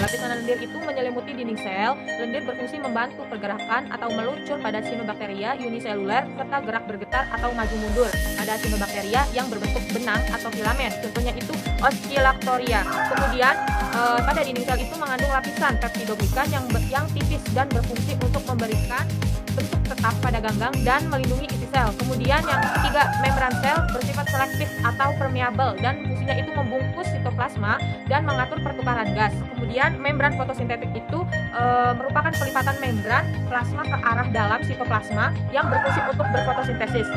Lapisan lendir itu menyelimuti dinding sel. Lendir berfungsi membantu pergerakan atau meluncur pada cyanobacteria uniseluler serta gerak bergetar atau maju mundur pada cyanobacteria yang berbentuk benang atau filamen. Contohnya itu Oscillactoria. Kemudian pada dinding sel itu mengandung lapisan peptidoglikan yang tipis dan berfungsi untuk memberikan bentuk tetap pada ganggang dan melindungi isi sel. Kemudian yang ketiga, membran sel bersifat selektif atau permeabel dan fungsinya itu membungkus sitoplasma dan mengatur pertukaran gas. Kemudian membran fotosintetik itu merupakan pelipatan membran plasma ke arah dalam sitoplasma yang berfungsi untuk berfotosintesis.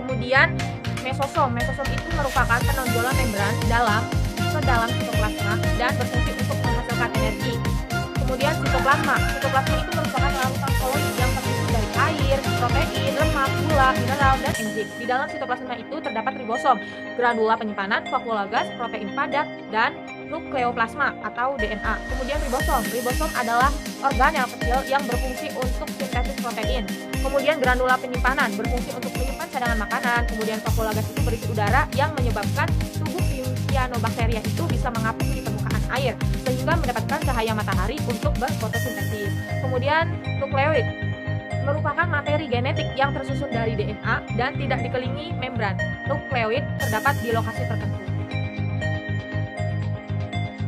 Kemudian mesosom itu merupakan penonjolan membran ke dalam sitoplasma dan berfungsi untuk menghasilkan energi. Kemudian sitoplasma itu merupakan larutan koloid yang tersusun dari air, protein, lemak, gula, mineral, dan enzim. Di dalam sitoplasma itu terdapat ribosom, granula penyimpanan, vakuola gas, protein padat, dan nukleoplasma atau DNA. Kemudian ribosom adalah organel kecil yang berfungsi untuk sintesis protein. Kemudian granula penyimpanan berfungsi untuk menyimpan cadangan makanan. Kemudian vakuola gas itu berisi udara yang menyebabkan tubuh cyanobacteria itu bisa mengapung di permukaan air sehingga mendapatkan cahaya matahari untuk berfotosintesis. Kemudian nukleoid merupakan materi genetik yang tersusun dari DNA dan tidak dikelilingi membran. Nukleoid terdapat di lokasi tertentu.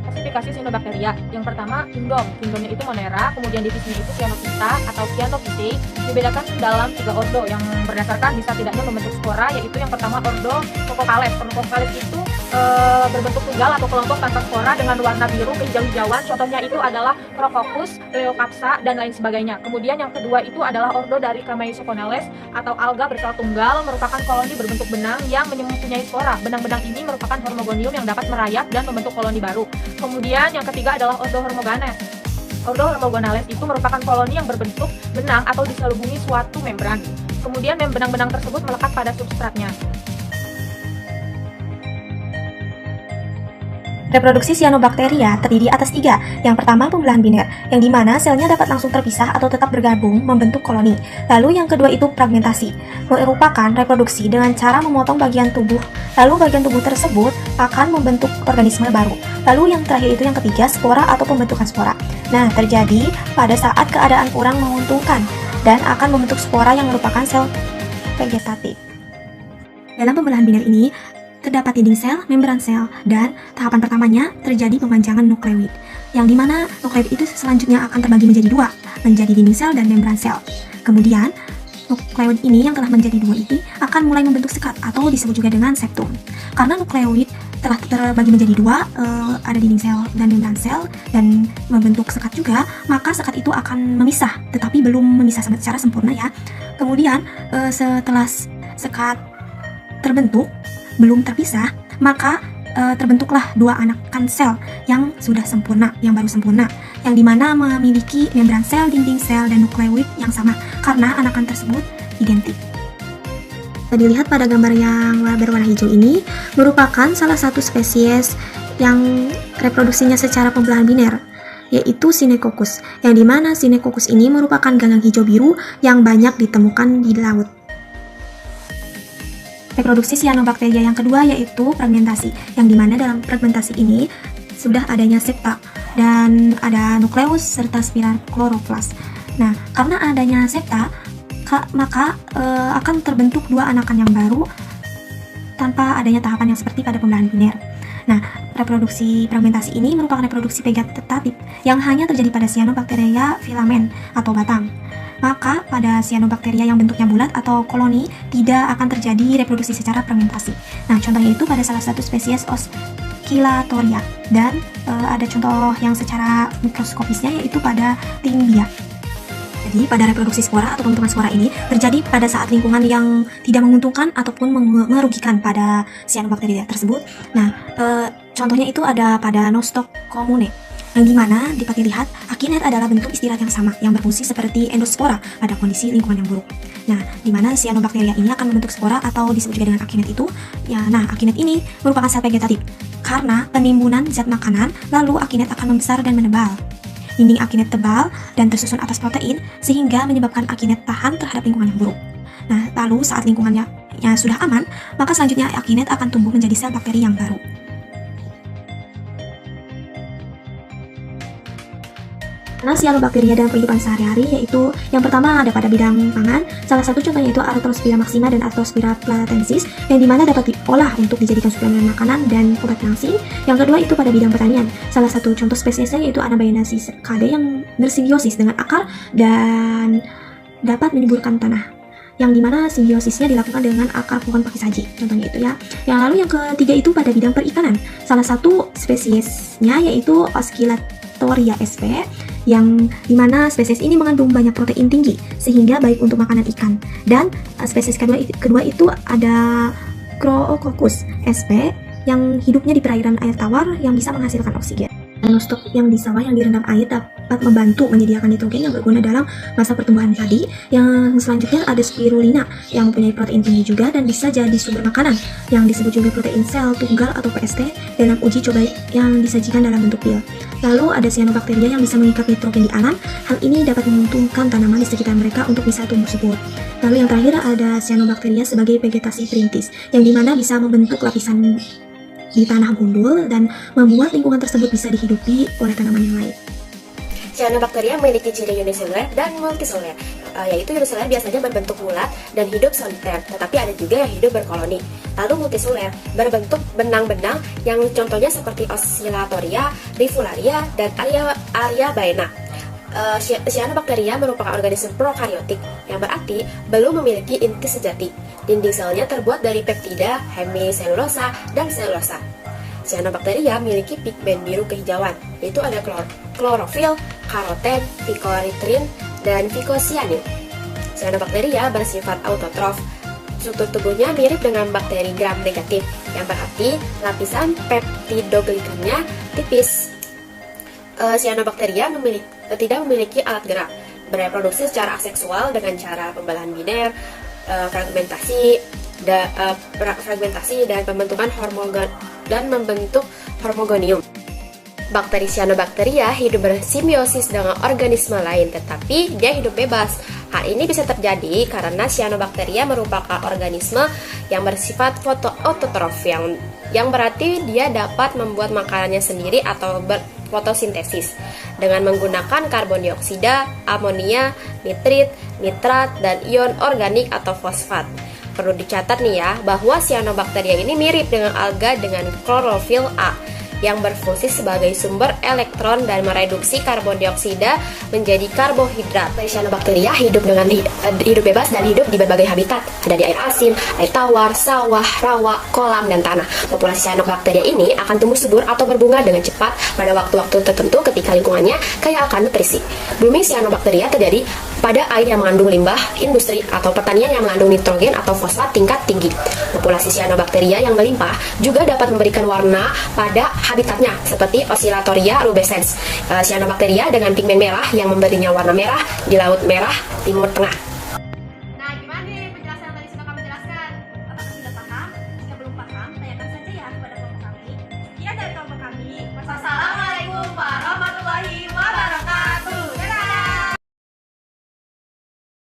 Klasifikasi cyanobacteria. Yang pertama, kingdomnya itu Monera, kemudian divisinya itu Cyanophyta atau Cyanophytae. Dibedakan dalam 3 ordo yang berdasarkan bisa tidaknya membentuk spora, yaitu yang pertama ordo Phococales. Phococales itu berbentuk tunggal atau kelompok tanpa spora dengan warna biru kehijau-hijauan. Contohnya itu adalah Crococcus, Leucapsa, dan lain sebagainya. Kemudian yang kedua itu adalah ordo dari Chamaesoconales atau alga bersel tunggal, merupakan koloni berbentuk benang yang mempunyai spora. Benang-benang ini merupakan hormogonium yang dapat merayap dan membentuk koloni baru. Kemudian yang ketiga adalah ordo Hormoganes. Ordo Hormogonales itu merupakan koloni yang berbentuk benang atau diselubungi suatu membran. Kemudian benang-benang tersebut melekat pada substratnya. Reproduksi cyanobacteria terdiri atas 3. Yang pertama, pembelahan biner, yang dimana selnya dapat langsung terpisah atau tetap bergabung membentuk koloni. Lalu yang kedua itu fragmentasi, merupakan reproduksi dengan cara memotong bagian tubuh. Lalu bagian tubuh tersebut akan membentuk organisme baru. Lalu yang terakhir itu yang ketiga, spora atau pembentukan spora. Nah, terjadi pada saat keadaan kurang menguntungkan dan akan membentuk spora yang merupakan sel vegetatif. Dalam pembelahan biner ini, terdapat dinding sel, membran sel, dan tahapan pertamanya terjadi pemanjangan nukleoid, yang dimana nukleoid itu selanjutnya akan terbagi menjadi 2, menjadi dinding sel dan membran sel. Kemudian, nukleoid ini yang telah menjadi 2 ini akan mulai membentuk sekat atau disebut juga dengan septum. Karena nukleoid telah terbagi menjadi 2, ada dinding sel dan membran sel, dan membentuk sekat juga, maka sekat itu akan memisah, tetapi belum memisah secara sempurna ya. Kemudian, setelah sekat terbentuk, belum terpisah, maka terbentuklah 2 anakan sel yang sudah sempurna, yang baru sempurna, yang dimana memiliki membran sel, dinding sel, dan nukleoid yang sama, karena anakan tersebut identik. Dilihat pada gambar yang berwarna hijau ini, merupakan salah satu spesies yang reproduksinya secara pembelahan biner, yaitu Synechococcus, yang dimana Synechococcus ini merupakan ganggang hijau biru yang banyak ditemukan di laut. Reproduksi cyanobacteria yang kedua yaitu fragmentasi, yang dimana dalam fragmentasi ini sudah adanya septa dan ada nukleus serta spiral kloroplas. Nah, karena adanya septa, maka akan terbentuk 2 anakan yang baru tanpa adanya tahapan yang seperti pada pembelahan biner. Nah, reproduksi fragmentasi ini merupakan reproduksi vegetatif yang hanya terjadi pada cyanobacteria filamen atau batang. Maka pada cyanobacteria yang bentuknya bulat atau koloni tidak akan terjadi reproduksi secara fragmentasi. Nah, contohnya itu pada salah satu spesies Oscillatoria, dan ada contoh yang secara mikroskopisnya yaitu pada Timbia. Jadi pada reproduksi spora atau pembentukan spora ini terjadi pada saat lingkungan yang tidak menguntungkan ataupun merugikan pada cyanobacteria tersebut. Nah, contohnya itu ada pada Nostocomunae, yang dimana dapat dilihat akinet adalah bentuk istirahat yang sama yang berfungsi seperti endospora pada kondisi lingkungan yang buruk. Nah, dimana cyanobacteria ini akan membentuk spora atau disebut juga dengan akinet itu. Ya, nah akinet ini merupakan sel vegetatif karena penimbunan zat makanan, lalu akinet akan membesar dan menebal. Dinding akinet tebal dan tersusun atas protein sehingga menyebabkan akinet tahan terhadap lingkungan yang buruk. Nah, lalu saat lingkungannya sudah aman, maka selanjutnya akinet akan tumbuh menjadi sel bakteri yang baru. Karena cyanobacteria dalam kehidupan sehari-hari yaitu yang pertama ada pada bidang pangan. Salah satu contohnya itu Artospira maxima dan Artospira platensis yang dimana dapat diolah untuk dijadikan suplemen makanan dan obat langsing. Yang kedua itu pada bidang pertanian. Salah satu contoh spesiesnya yaitu Anabaenaceae yang bersimbiosis dengan akar dan dapat menyuburkan tanah, yang dimana simbiosisnya dilakukan dengan akar pohon pakis saji, contohnya itu ya. Yang lalu yang ketiga itu pada bidang perikanan. Salah satu spesiesnya yaitu Oscillatoria sp, yang dimana spesies ini mengandung banyak protein tinggi sehingga baik untuk makanan ikan. Dan spesies kedua itu ada Croococcus sp yang hidupnya di perairan air tawar yang bisa menghasilkan oksigen. Monostok yang di sawah yang direndam air dapat membantu menyediakan nitrogen yang berguna dalam masa pertumbuhan padi. Yang selanjutnya ada Spirulina yang mempunyai protein tinggi juga dan bisa jadi sumber makanan yang disebut juga protein sel tunggal atau PST dalam uji coba yang disajikan dalam bentuk pil. Lalu ada cyanobacteria yang bisa mengikat nitrogen di alam. Hal ini dapat menguntungkan tanaman di sekitar mereka untuk bisa tumbuh subur. Lalu yang terakhir ada cyanobacteria sebagai vegetasi perintis yang dimana bisa membentuk lapisan di tanah gundul dan membuat lingkungan tersebut bisa dihidupi oleh tanaman yang lain. Cyanobacteria memiliki ciri uniseluler dan multiseluler, yaitu uniseluler biasanya berbentuk bulat dan hidup soliter, tetapi ada juga yang hidup berkoloni. Lalu multiseluler berbentuk benang-benang yang contohnya seperti Oscillatoria, Rivularia, dan Ariabaena. Cyanobacteria merupakan organisme prokaryotik, yang berarti belum memiliki inti sejati. Dinding selnya terbuat dari peptida, hemiselulosa, dan selulosa. Cyanobacteria memiliki pigmen biru kehijauan, yaitu ada klorofil, karoten, phycoerythrin, dan phycocyanin. Cyanobacteria bersifat autotrof. Struktur tubuhnya mirip dengan bakteri gram negatif, yang berarti lapisan peptidoglikannya tipis. Cyanobacteria tidak memiliki alat gerak, bereproduksi secara aseksual dengan cara pembelahan biner, fragmentasi dan pembentukan membentuk hormogonium. Bakteri cyanobacteria hidup bersimbiosis dengan organisme lain, tetapi dia hidup bebas. Hal ini bisa terjadi karena cyanobacteria merupakan organisme yang bersifat fotoautotrof, yang berarti dia dapat membuat makanannya sendiri atau berfotosintesis dengan menggunakan karbon dioksida, amonia, nitrat, dan ion organik atau fosfat. Perlu dicatat nih ya, bahwa cyanobacteria ini mirip dengan alga dengan klorofil A yang berfungsi sebagai sumber elektron dan mereduksi karbon dioksida menjadi karbohidrat. Cyanobacteria hidup bebas dan hidup di berbagai habitat. Ada di air asin, air tawar, sawah, rawa, kolam, dan tanah. Populasi cyanobacteria ini akan tumbuh subur atau berbunga dengan cepat pada waktu-waktu tertentu ketika lingkungannya kaya akan nutrisi. Blooming cyanobacteria terjadi pada air yang mengandung limbah industri atau pertanian yang mengandung nitrogen atau fosfat tingkat tinggi. Populasi cyanobacteria yang melimpah juga dapat memberikan warna pada habitatnya seperti Oscillatoria rubescens. Cyanobacteria dengan pigmen merah yang memberinya warna merah di Laut Merah Timur Tengah.